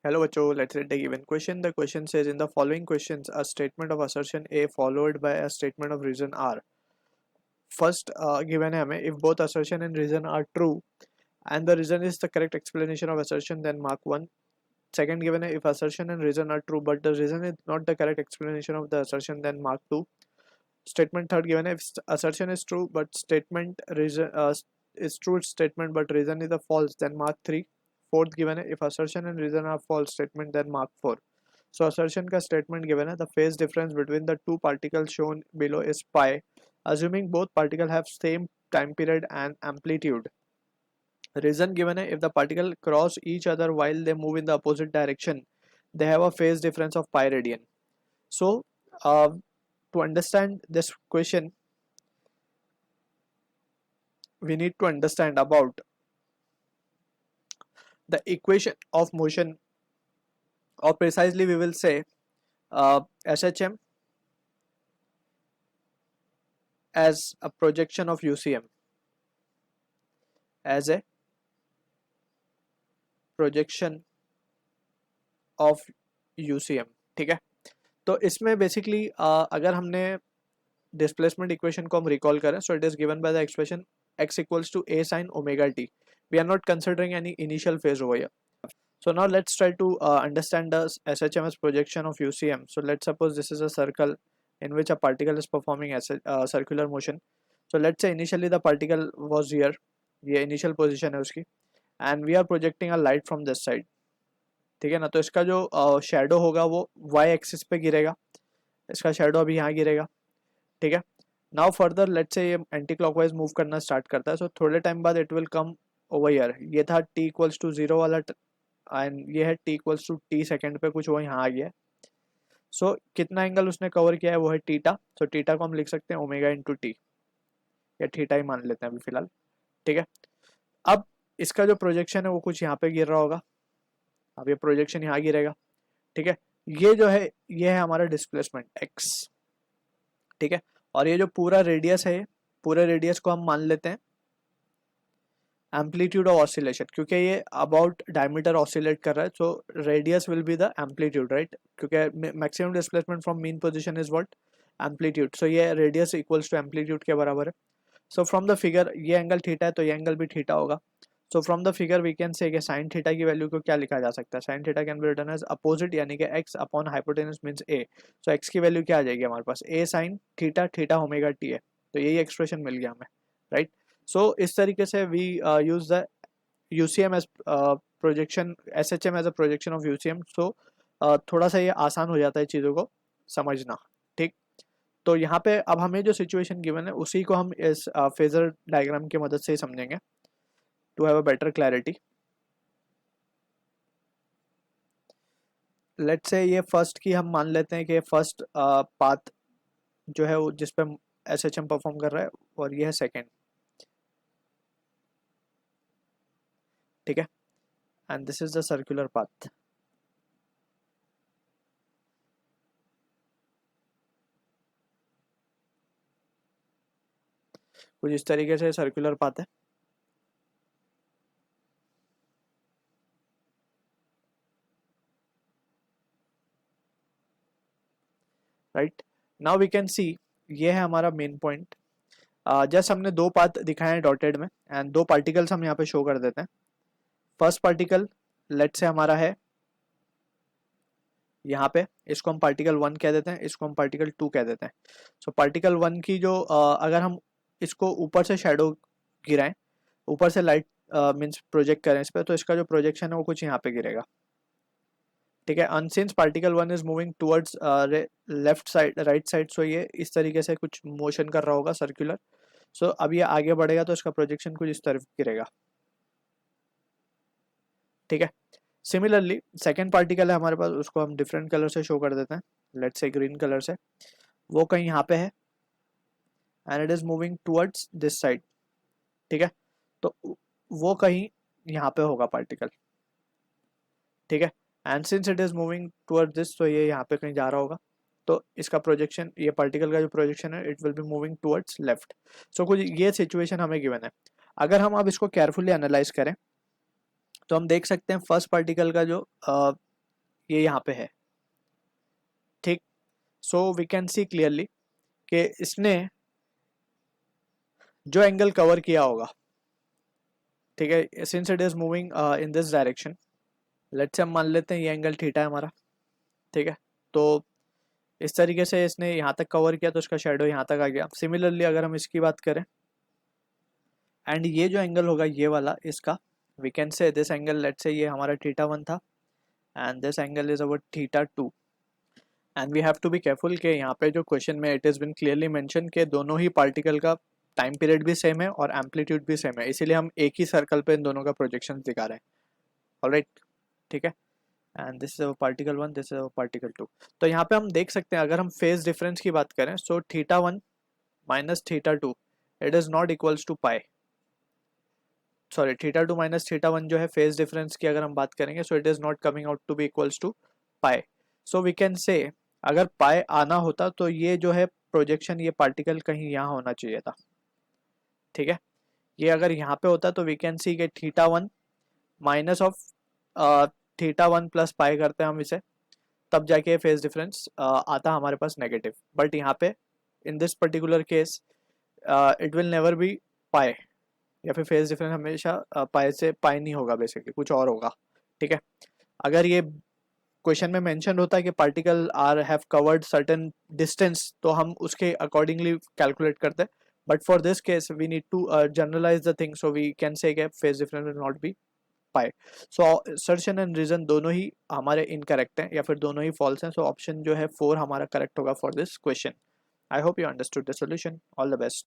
Hello बच्चों, let's read the given question. The question says in the following questions, a statement of assertion A followed by a statement of reason R. First given है हमें if both assertion and reason are true and the reason is the correct explanation of assertion, then mark 1. Second given है if assertion and reason are true but the reason is not the correct explanation of the assertion, then mark 2. Statement third given है if assertion is true but statement reason is true statement but reason is a false, then mark 3. Fourth given है if assertion and reason are false statement, then mark 4. So assertion का statement given है the phase difference between the two particles shown below is pi, assuming both particles have same time period and amplitude. Reason given है if the particle cross each other while they move in the opposite direction, they have a phase difference of pi radian. So to understand this question, we need to understand about the equation of motion, or precisely we will say SHM as a projection of UCM, as a projection of UCM. ठीक है, तो इसमें basically अगर हमने displacement equation को हम recall करें, so it is given by the expression x equals to a sin omega t. We are not considering any initial phase over here. So now let's try to understand the SHM as projection of UCM. So let's suppose this is a circle in which a particle is performing circular motion. So let's say initially the particle was here, ये initial position है उसकी, and we are projecting a light from this side. ठीक है ना, तो इसका जो shadow होगा वो y एक्सिस पे गिरेगा, इसका शेडो अभी यहाँ गिरेगा. ठीक है, नाउ फर्दर लेट्स से ये एंटी क्लॉकवाइज मूव करना स्टार्ट करता है, सो थोड़े टाइम बाद it will come over here. ये था t इक्वल्स टू 0 वाला एंड ये है t equals to t second पे कुछ वो यहाँ आ गया है. सो कितना एंगल उसने कवर किया है वो है थीटा. सो थीटा को हम लिख सकते हैं ओमेगा इंटू टी, या थीटा ही मान लेते हैं अभी फिलहाल. ठीक है, अब इसका जो प्रोजेक्शन है वो कुछ यहाँ पे गिर रहा होगा, अब ये प्रोजेक्शन यहाँ गिरेगा. ठीक है, ये जो है ये है हमारा डिस्प्लेसमेंट x. ठीक है, और ये जो पूरा रेडियस है, पूरे रेडियस को हम मान लेते हैं एम्पलीट्यूड ऑफ ऑसिलेशन, क्योंकि ये अबाउट डायमीटर ऑसिलेट कर रहा है. So radius will be the amplitude, right, क्योंकि maximum displacement from mean position is what, amplitude. So ये रेडियस इक्वल्स टू एम्पलीट्यूड के बराबर है. सो फ्रॉम द फिगर ये एंगल थीटा है तो ये एंगल भी थीटा होगा. So from the figure we can say sine theta की वैल्यू को क्या लिखा जा सकता है, sine theta can be written as opposite, यानी कि x upon hypotenuse means a. So x की वैल्यू क्या आ जाएगी हमारे पास, a sine theta, theta omega t है, तो यही एक्सप्रेशन मिल गया हमें, राइट. सो इस तरीके से we use the UCM as projection, SHM as a projection of UCM. So थोड़ा सा ये आसान हो जाता है चीज़ों को समझना. ठीक, तो यहाँ पे अब हमें जो सिचुएशन गिवन है उसी को हम इस फेजर डायग्राम की मदद से ही समझेंगे to have a better clarity. Let's say ये फर्स्ट की हम मान लेते हैं कि फर्स्ट पाथ जो है वो जिस पे SHM परफॉर्म कर रहा है, और ये है सेकेंड. ठीक है, and this is the circular path. कुछ इस तरीके से सर्कुलर पाथ है. Right, now we can see ये है हमारा मेन पॉइंट. जस्ट हमने दो पाथ दिखाए हैं डॉटेड में, एंड दो पार्टिकल्स हम यहाँ पे शो कर देते हैं. फर्स्ट पार्टिकल लेट्स से हमारा है यहाँ पे, इसको हम पार्टिकल 1 कह देते हैं, इसको हम पार्टिकल 2 कह देते हैं. सो पार्टिकल 1 की जो अगर हम इसको ऊपर से शेडो गिराएं, ऊपर से लाइट मींस प्रोजेक्ट करें इस पर, तो इसका जो प्रोजेक्शन है वो कुछ यहाँ पे गिरेगा. ठीक है, and since particle 1 is moving towards left side, right side, so ये इस तरीके से कुछ मोशन कर रहा होगा सर्कुलर. सो अब ये आगे बढ़ेगा तो इसका प्रोजेक्शन कुछ इस तरफ गिरेगा. ठीक है, सिमिलरली सेकेंड पार्टिकल है हमारे पास, उसको हम डिफरेंट कलर से शो कर देते हैं. लेट्स से ग्रीन कलर से, वो कहीं यहाँ पे है and it is moving towards this side. ठीक है, तो वो कहीं यहाँ पे होगा पार्टिकल. ठीक है, and since it is moving towards this, तो ये यहाँ पे कहीं जा रहा होगा, तो इसका प्रोजेक्शन, ये पार्टिकल का जो प्रोजेक्शन है it will be moving towards left. So कुछ ये सिचुएशन हमें गिवन है. अगर हम अब इसको केयरफुली एनालाइज करें तो हम देख सकते हैं फर्स्ट पार्टिकल का जो ये यहाँ पे है, ठीक। So we can see clearly कि इसने जो एंगल कवर किया होगा, ठीक है, since it is moving in this direction, let's say हम मान लेते हैं ये एंगल थीटा है हमारा, ठीक है। तो इस तरीके से इसने यहाँ तक कवर किया तो इसका शेडो यहाँ तक आ गया। सिमिलरली अगर हम इसकी बात करें, एंड ये जो एंगल होगा ये वाला इसका, we can say this angle, let's say ये हमारा थीटा 1 था and this angle is our theta 2। And we have to be careful कि यहाँ पे जो क्वेश्चन में it is been clearly mention कि दोनों ही पार्टिकल का टाइम पीरियड भी सेम है और एम्पलीट्यूड भी सेम है, इसीलिए हम एक ही सर्कल पे इन दोनों का प्रोजेक्शन दिखा रहे हैं। ऑलराइट, ठीक है। And this is our particle 1, this is our particle 2। तो यहाँ पे हम देख सकते हैं, अगर हम फेज डिफरेंस की बात करें, so theta 1 minus theta 2 it is not equals to pi, sorry theta 2 minus theta 1 जो है फेज डिफरेंस की अगर हम बात करेंगे, so it is not coming out to be equals to pi. So we can say अगर पाई आना होता तो ये जो है प्रोजेक्शन, ये पार्टिकल कहीं यहाँ होना चाहिए था, ठीक है। ये अगर यहाँ पे होता तो वी कैन सी के theta 1 minus of theta 1 plus pi करते हैं हम इसे, तब जाके फेज डिफरेंस आता हमारे पास नेगेटिव। बट यहाँ पे in this particular case it will never be pi, या फिर फेज डिफरेंस हमेशा पाई से पाई नहीं होगा, बेसिकली कुछ और होगा, ठीक है। अगर ये क्वेश्चन में मेंशन होता है कि particle are have covered certain distance तो हम उसके अकॉर्डिंगली कैलकुलेट करते हैं, but for this case we need to generalize the thing, so we can say phase difference will not be pi. So assertion and reason दोनों ही हमारे incorrect हैं या फिर दोनों ही फॉल्स हैं। सो ऑप्शन जो है 4 हमारा करेक्ट होगा for this question. I hope you understood the solution. All the best.